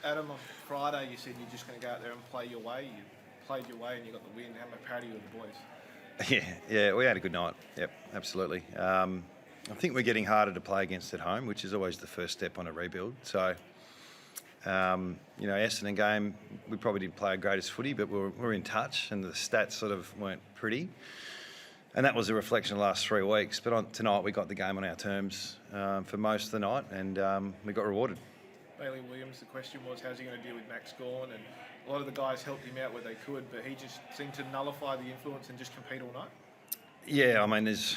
Adam, on Friday you said you're just going to go out there and play your way. You played your way and you got the win. How proud of you with the boys? Yeah, we had a good night. Yep, absolutely. I think we're getting harder to play against at home, which is always the first step on a rebuild. So, Essendon game, we probably didn't play our greatest footy, but we're in touch, and the stats sort of weren't pretty. And that was a reflection of the last 3 weeks. But tonight we got the game on our terms for most of the night, and we got rewarded. Bailey Williams, the question was, how's he going to deal with Max Gawn? And a lot of the guys helped him out where they could, but he just seemed to nullify the influence and just compete all night. Yeah, I mean, there's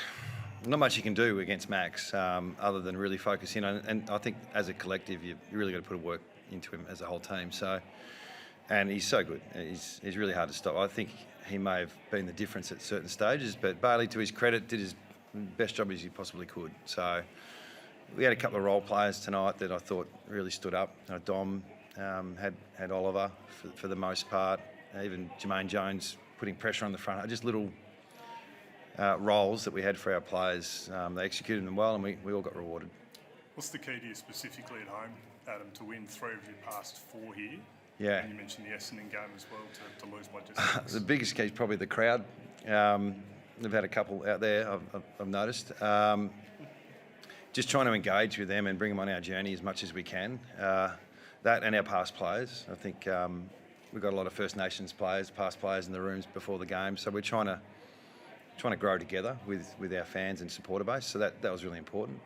not much you can do against Max other than really focus in on, and I think as a collective, you really got to put a work into him as a whole team. So, and he's so good. He's really hard to stop. I think he may have been the difference at certain stages, but Bailey, to his credit, did his best job as he possibly could. So we had a couple of role players tonight that I thought really stood up. Dom had Oliver for the most part. Even Jermaine Jones putting pressure on the front. Just little roles that we had for our players. They executed them well, and we all got rewarded. What's the key to you specifically at home, Adam, to win 3 of your past 4 here? Yeah. And you mentioned the Essendon game as well, to lose by just 6. The biggest key is probably the crowd. They've had a couple out there, I've noticed. Just trying to engage with them and bring them on our journey as much as we can. That and our past players. I think we've got a lot of First Nations players, past players in the rooms before the game, so we're trying to grow together with our fans and supporter base. So that was really important.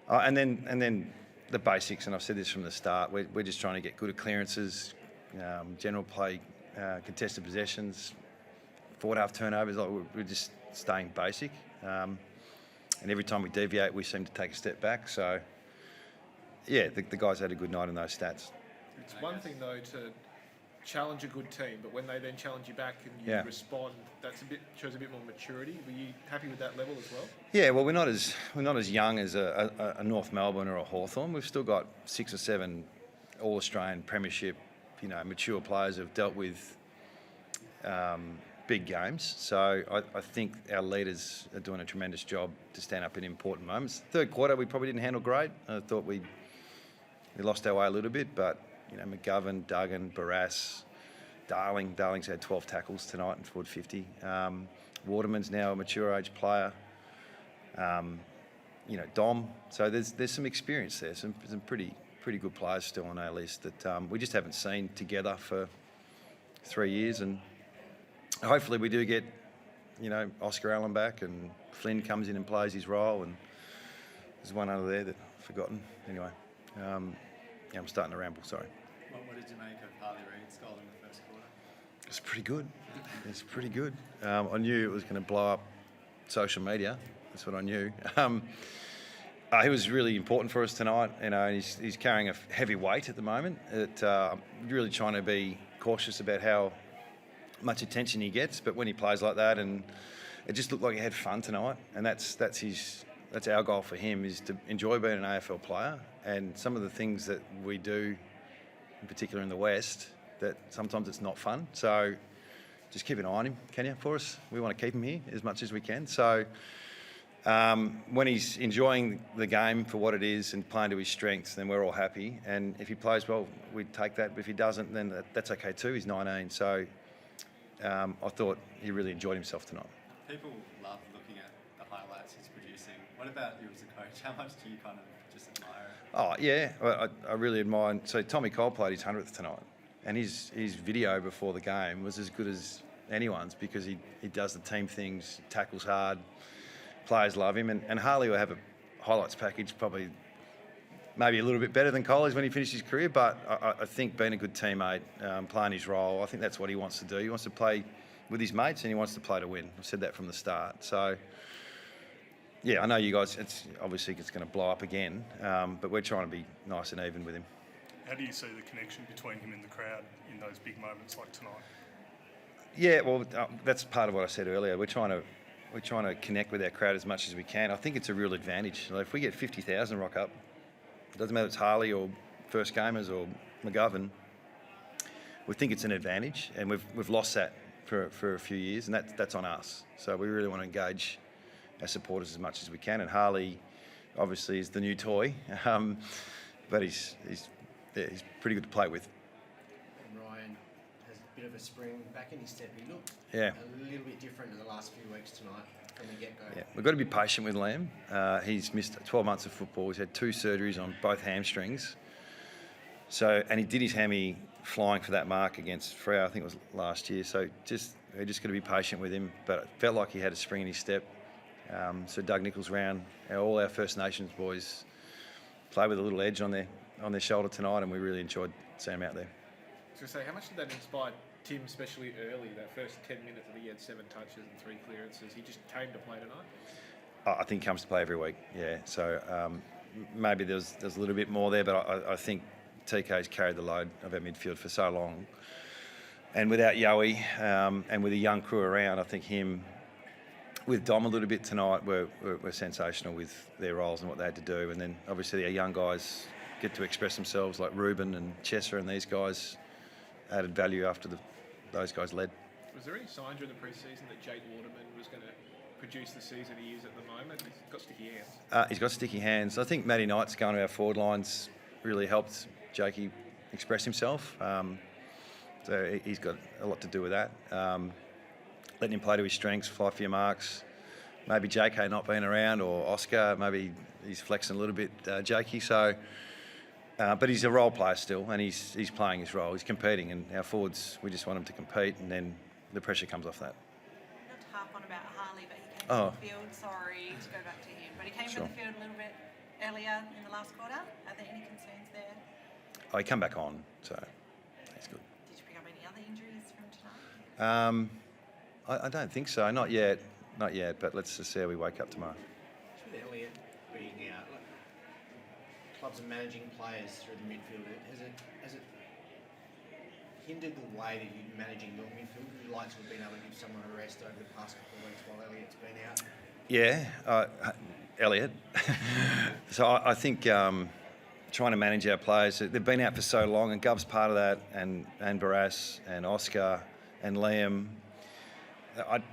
And then the basics, and I've said this from the start, we're just trying to get good at clearances, general play, contested possessions, forward half turnovers. We're just staying basic. And every time we deviate, we seem to take a step back. So, yeah, the guys had a good night in those stats. It's one thing, though, to challenge a good team, but when they then challenge you back and you respond, shows a bit more maturity. Were you happy with that level as well? Yeah, well, we're not as young as a North Melbourne or a Hawthorn. We've still got 6 or 7 All-Australian Premiership, mature players who've dealt with big games. So I think our leaders are doing a tremendous job to stand up in important moments. Third quarter, we probably didn't handle great. I thought we lost our way a little bit, but McGovern, Duggan, Barras, Darling's had 12 tackles tonight in forward 50. Waterman's now a mature age player. Dom. So there's some experience there, some pretty good players still on our list that we just haven't seen together for 3 years, and hopefully we do get Oscar Allen back, and Flynn comes in and plays his role, and there's one other there that I've forgotten. Anyway, I'm starting to ramble, sorry. What did you make of Harley Reid's goal in the first quarter? It's pretty good. It's pretty good. I knew it was going to blow up social media. That's what I knew. He was really important for us tonight. He's carrying a heavy weight at the moment. I'm really trying to be cautious about how much attention he gets. But when he plays like that, and it just looked like he had fun tonight, and that's our goal for him, is to enjoy being an AFL player. And some of the things that we do, in particular in the West, that sometimes it's not fun. So just keep an eye on him, can you, for us? We want to keep him here as much as we can. So when he's enjoying the game for what it is and playing to his strengths, then we're all happy. And if he plays well, we take that. But if he doesn't, then that's okay too. He's 19. So I thought he really enjoyed himself tonight. People love looking at the highlights he's producing. What about you as a coach? How much do you kind of just admire it? Oh, yeah. I really admire. So Tommy Cole played his 100th tonight, and his video before the game was as good as anyone's, because he does the team things, tackles hard, players love him, and Harley will have a highlights package probably maybe a little bit better than Cole's when he finished his career, but I think being a good teammate, playing his role, I think that's what he wants to do. He wants to play with his mates, and he wants to play to win. I've said that from the start. So, yeah, I know you guys, it's going to blow up again, but we're trying to be nice and even with him. How do you see the connection between him and the crowd in those big moments like tonight? Yeah, well, that's part of what I said earlier. We're trying to connect with our crowd as much as we can. I think it's a real advantage. Like, if we get 50,000 rock up, it doesn't matter if it's Harley or First Gamers or McGovern, we think it's an advantage, and we've lost that for a few years, and that's on us. So we really want to engage our supporters as much as we can. And Harley, obviously, is the new toy, but he's he's pretty good to play with. And Ryan has a bit of a spring back in his step. He looked Yeah. a little bit different in the last few weeks tonight from the get-go. Yeah, we've got to be patient with Liam. He's missed 12 months of football. He's had 2 surgeries on both hamstrings. And he did his hammy flying for that mark against Freo, I think it was last year. So we're just going to be patient with him. But it felt like he had a spring in his step. So Doug Nichols round, all our First Nations boys play with a little edge on their shoulder tonight, and we really enjoyed seeing him out there. I was going to say, how much did that inspire Tim, especially early, that first 10 minutes that he had 7 touches and 3 clearances? He just came to play tonight? I think he comes to play every week, yeah. So maybe there's a little bit more there, but I think TK's carried the load of our midfield for so long. And without Yowie and with a young crew around, I think him, with Dom a little bit tonight, were sensational with their roles and what they had to do. And then obviously our young guys get to express themselves, like Ruben and Chesser, and these guys added value after those guys led. Was there any sign during the pre-season that Jake Waterman was going to produce the season he is at the moment? He's got sticky hands. He's got sticky hands. I think Matty Knight's going to our forward lines really helped Jakey express himself. So he's got a lot to do with that. Letting him play to his strengths, fly for your marks. Maybe JK not being around, or Oscar, maybe he's flexing a little bit, Jakey. So, but he's a role player still, and he's playing his role. He's competing, and our forwards, we just want him to compete, and then the pressure comes off that. Not to harp on about Harley, but he came to the field. Sorry to go back to him, but he came to the field a little bit earlier in the last quarter. Are there any concerns there? Oh, he come back on, so that's good. Did you pick up any other injuries from tonight? I don't think so. Not yet, but let's just see how we wake up tomorrow. Just with Elliott being out, like, clubs are managing players through the midfield. Has it hindered the way that you're managing your midfield? Would you like to have been able to give someone a rest over the past couple of weeks while Elliott's been out? Yeah, Elliott. So I think trying to manage our players, they've been out for so long, and Gov's part of that, and Barras and Oscar and Liam.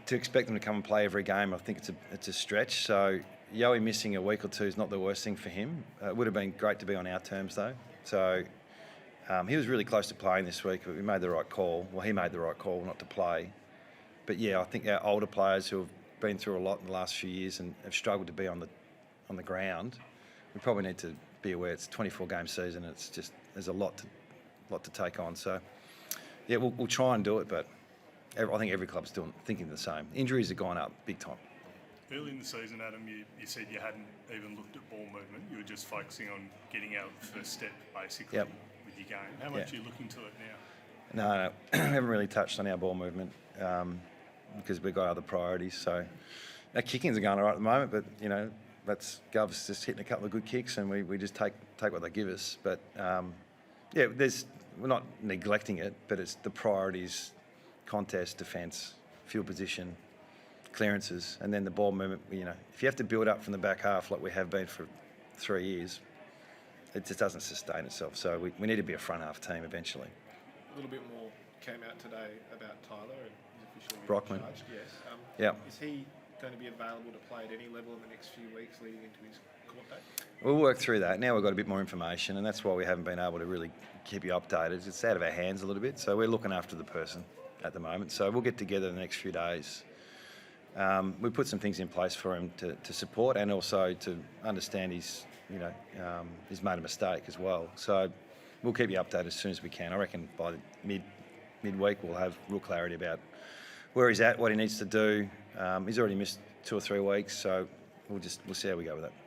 To expect them to come and play every game, I think it's a stretch. So Yowie missing a week or two is not the worst thing for him. It would have been great to be on our terms though. So he was really close to playing this week, but we made the right call. Well, he made the right call not to play. But yeah, I think our older players who have been through a lot in the last few years and have struggled to be on the ground, we probably need to be aware it's a 24-game season. It's just there's a lot to take on. So yeah, we'll try and do it, but I think every club's thinking the same. Injuries have gone up big time. Early in the season, Adam, you said you hadn't even looked at ball movement. You were just focusing on getting out the first step, basically, with your game. How much are you looking to it now? No, we haven't really touched on our ball movement because we've got other priorities. So our kickings are going all right at the moment, but that's Gov's just hitting a couple of good kicks, and we just take what they give us. But we're not neglecting it, but it's the priorities: contest, defence, field position, clearances, and then the ball movement. If you have to build up from the back half like we have been for 3 years, it just doesn't sustain itself. So we need to be a front half team eventually. A little bit more came out today about Tyler, and he's officially been Brockman. charged. Yes. Yeah. Is he going to be available to play at any level in the next few weeks leading into his court date? We'll work through that. Now we've got a bit more information, and that's why we haven't been able to really keep you updated. It's out of our hands a little bit, so we're looking after the person at the moment. So we'll get together in the next few days. We put some things in place for him to support, and also to understand he's made a mistake as well. So we'll keep you updated as soon as we can. I reckon by midweek we'll have real clarity about where he's at, what he needs to do. He's already missed 2 or 3 weeks, so we'll see how we go with that.